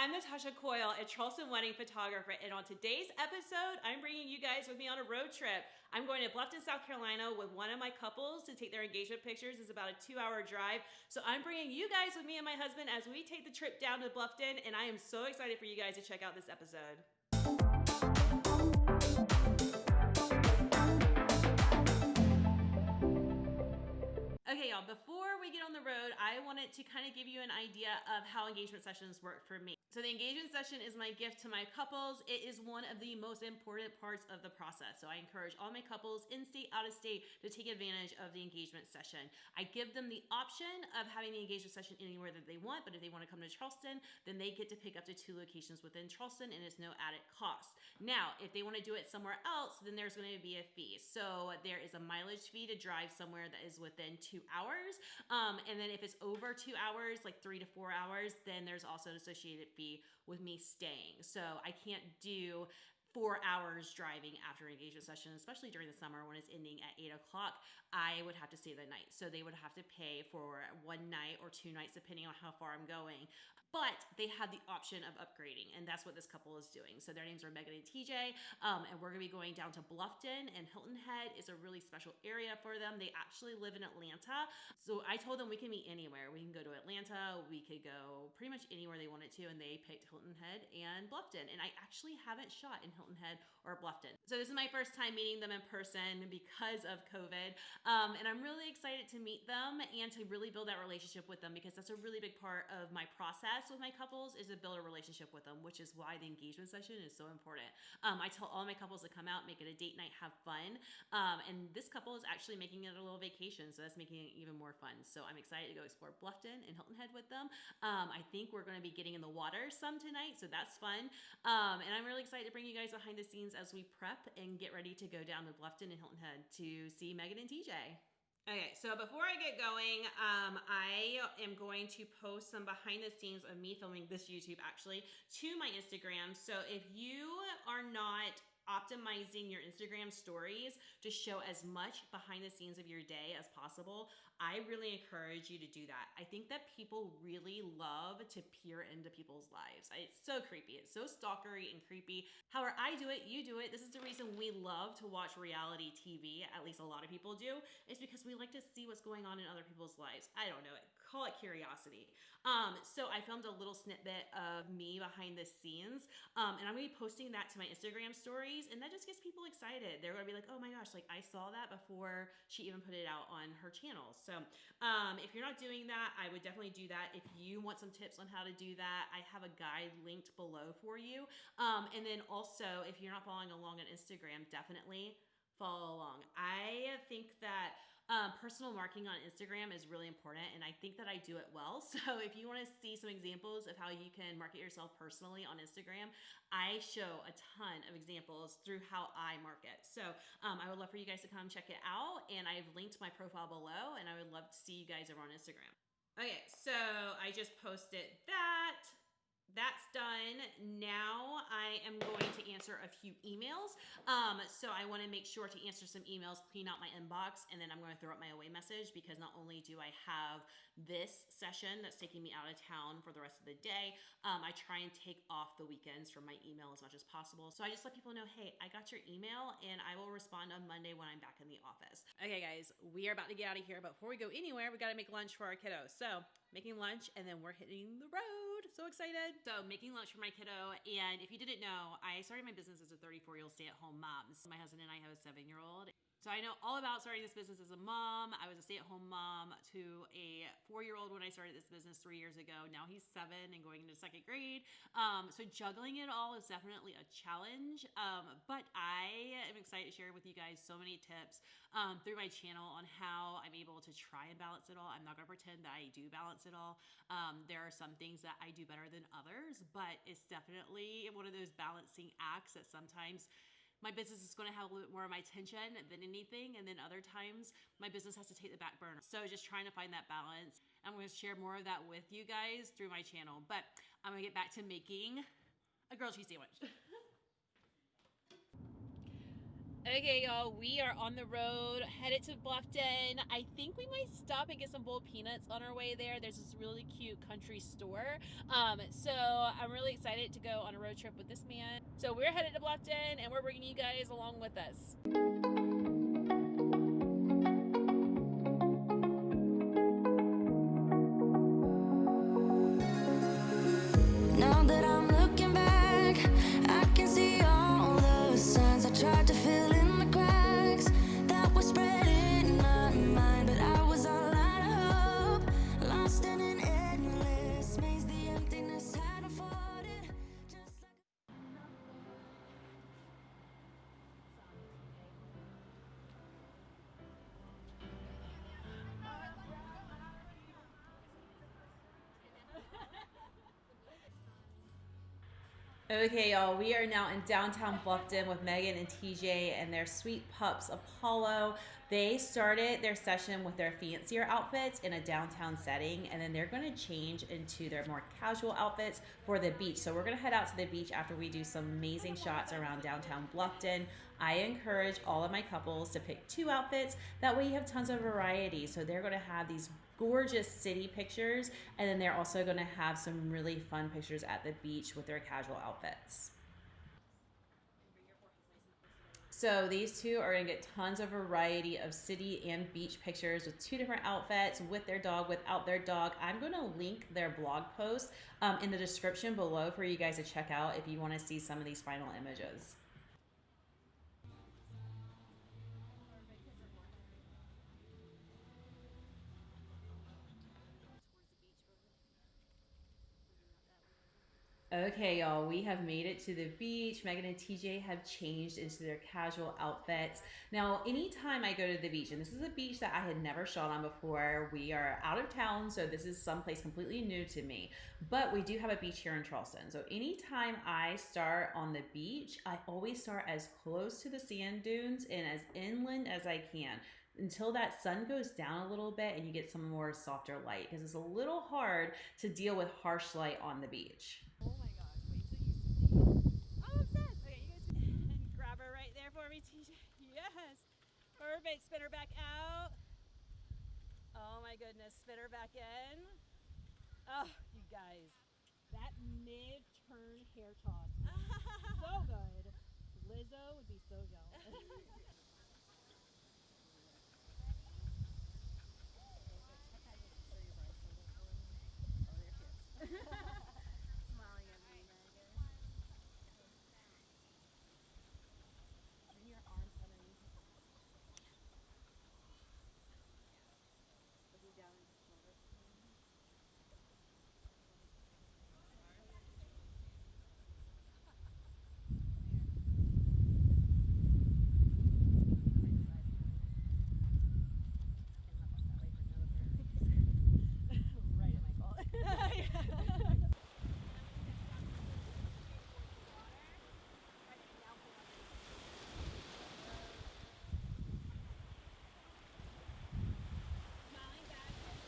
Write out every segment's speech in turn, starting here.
I'm Natasha Coyle, a Charleston wedding photographer, and on today's episode, I'm bringing you guys with me on a road trip. I'm going to Bluffton, South Carolina with one of my couples to take their engagement pictures. It's about a 2-hour drive, so I'm bringing you guys with me and my husband as we take the trip down to Bluffton, and I am so excited for you guys to check out this episode. Okay, y'all, before we get on the road, I wanted to kind of give you an idea of how engagement sessions work for me. So the engagement session is my gift to my couples. It is one of the most important parts of the process. So I encourage all my couples in state, out of state to take advantage of the engagement session. I give them the option of having the engagement session anywhere that they want, but if they want to come to Charleston, then they get to pick up to 2 locations within Charleston and it's no added cost. Now, if they want to do it somewhere else, then there's going to be a fee. So there is a mileage fee to drive somewhere that is within 2 hours. And then if it's over 2 hours, like 3 to 4 hours, then there's also an associated fee with me staying. So I can't do 4 hours driving after an engagement session, especially during the summer when it's ending at 8 o'clock, I would have to stay the night. So they would have to pay for 1 night or 2 nights, depending on how far I'm going. But they have the option of upgrading, and that's what this couple is doing. So their names are Megan and TJ, and we're gonna be going down to Bluffton, and Hilton Head is a really special area for them. They actually live in Atlanta. So I told them we can meet anywhere. We can go to Atlanta, we could go pretty much anywhere they wanted to, and they picked Hilton Head and Bluffton. And I actually haven't shot in Hilton Head or Bluffton. So this is my first time meeting them in person because of COVID. And I'm really excited to meet them and to really build that relationship with them, because that's a really big part of my process with my couples, is to build a relationship with them, which is why the engagement session is so important. I tell all my couples to come out, make it a date night, have fun. And this couple is actually making it a little vacation, so that's making it even more fun. So I'm excited to go explore Bluffton and Hilton Head with them. I think we're going to be getting in the water some tonight, so that's fun. And I'm really excited to bring you guys behind the scenes as we prep and get ready to go down to Bluffton and Hilton Head to see Megan and TJ. Okay, so before I get going, I am going to post some behind the scenes of me filming this YouTube actually to my Instagram. So if you are not optimizing your Instagram stories to show as much behind the scenes of your day as possible, I really encourage you to do that. I think that people really love to peer into people's lives. It's so creepy. It's so stalkery and creepy. However, I do it, you do it. This is the reason we love to watch reality TV, at least a lot of people do, is because we like to see what's going on in other people's lives. I don't know, call it curiosity. So I filmed a little snippet of me behind the scenes, and I'm gonna be posting that to my Instagram stories. And that just gets people excited. They're gonna be like, oh my gosh, like I saw that before she even put it out on her channel. So if you're not doing that, I would definitely do that. If you want some tips on how to do that, I have a guide linked below for you. And then also, if you're not following along on Instagram, definitely follow along. I think that personal marketing on Instagram is really important, and I think that I do it well. So if you want to see some examples of how you can market yourself personally on Instagram, I show a ton of examples through how I market. So I would love for you guys to come check it out, and I've linked my profile below, and I would love to see you guys over on Instagram. Okay, so I just posted that. That's done. Now I am going to answer a few emails. So I want to make sure to answer some emails, clean out my inbox, and then I'm going to throw up my away message, because not only do I have this session that's taking me out of town for the rest of the day, I try and take off the weekends from my email as much as possible. So I just let people know, hey, I got your email and I will respond on Monday when I'm back in the office. Okay, guys, we are about to get out of here, but before we go anywhere, we got to make lunch for our kiddo. So making lunch, and then we're hitting the road. So excited. So making lunch for my kiddo. And if you didn't know, I started my business as a 34-year-old stay-at-home mom. My husband and I have a 7-year-old. So I know all about starting this business as a mom. I was a stay-at-home mom to a 4-year-old when I started this business 3 years ago. Now he's 7 and going into 2nd grade. So juggling it all is definitely a challenge. But I am excited to share with you guys so many tips through my channel on how I'm able to try and balance it all. I'm not gonna pretend that I do balance it all. There are some things that I do better than others, but it's definitely one of those balancing acts that sometimes my business is going to have a little bit more of my attention than anything, and then other times my business has to take the back burner. So just trying to find that balance. I'm going to share more of that with you guys through my channel, but I'm going to get back to making a grilled cheese sandwich. Okay, y'all, we are on the road, headed to Bluffton. I think we might stop and get some boiled peanuts on our way there. There's this really cute country store. So I'm really excited to go on a road trip with this man. So we're headed to Bluffton, and we're bringing you guys along with us. Now that I'm looking back, I can see all the signs I tried to fill in the cracks that were spread in my mind, but I was all out of hope, lost in an endless maze. The emptiness had afforded just like Okay, y'all, we are now in downtown Bluffton with Megan and TJ and their sweet pups, Apollo. They started their session with their fancier outfits in a downtown setting, and then they're going to change into their more casual outfits for the beach. So we're going to head out to the beach after we do some amazing shots around downtown Bluffton. I encourage all of my couples to pick 2 outfits. That way you have tons of variety. So they're going to have these gorgeous city pictures, and then they're also going to have some really fun pictures at the beach with their casual outfits. So these 2 are going to get tons of variety of city and beach pictures with 2 different outfits, with their dog, without their dog. I'm going to link their blog post in the description below for you guys to check out if you want to see some of these final images. Okay, y'all, we have made it to the beach. Megan and TJ have changed into their casual outfits. Now, anytime I go to the beach, and this is a beach that I had never shot on before, we are out of town, so this is someplace completely new to me. But we do have a beach here in Charleston. So anytime I start on the beach, I always start as close to the sand dunes and as inland as I can, until that sun goes down a little bit and you get some more softer light, because it's a little hard to deal with harsh light on the beach. Oh my gosh, wait till you see. I'm obsessed. Okay, you guys grab her right there for me, TJ. Yes. Perfect. Spin her back out. Oh my goodness. Spin her back in. Oh, you guys. That mid-turn hair toss was so good. Lizzo would be so jealous. Smiling at me, Megan. Bring your arms underneath his looking down at his shoulder for me. Right at my fault.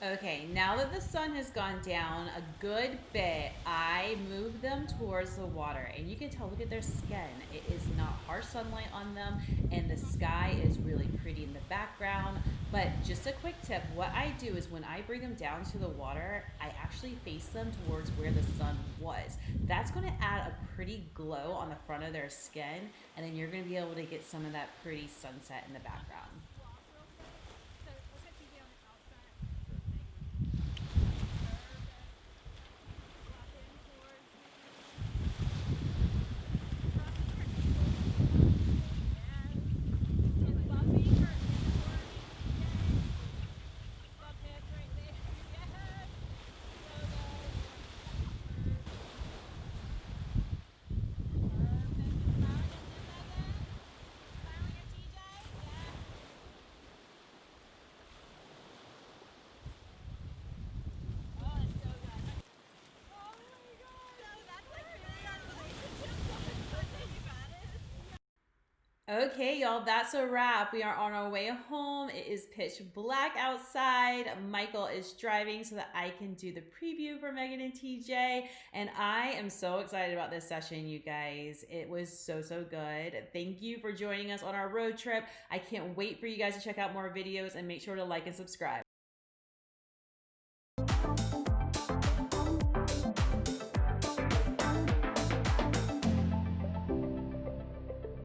Okay, now that the sun has gone down a good bit, I move them towards the water, and you can tell, look at their skin. It is not harsh sunlight on them, and the sky is really pretty in the background. But just a quick tip, what I do is when I bring them down to the water, I actually face them towards where the sun was. That's going to add a pretty glow on the front of their skin, and then you're going to be able to get some of that pretty sunset in the background. Okay, y'all, that's a wrap. We are on our way home. It is pitch black outside. Michael is driving so that I can do the preview for Megan and TJ. And I am so excited about this session, you guys. It was so good. Thank you for joining us on our road trip. I can't wait for you guys to check out more videos and make sure to like and subscribe.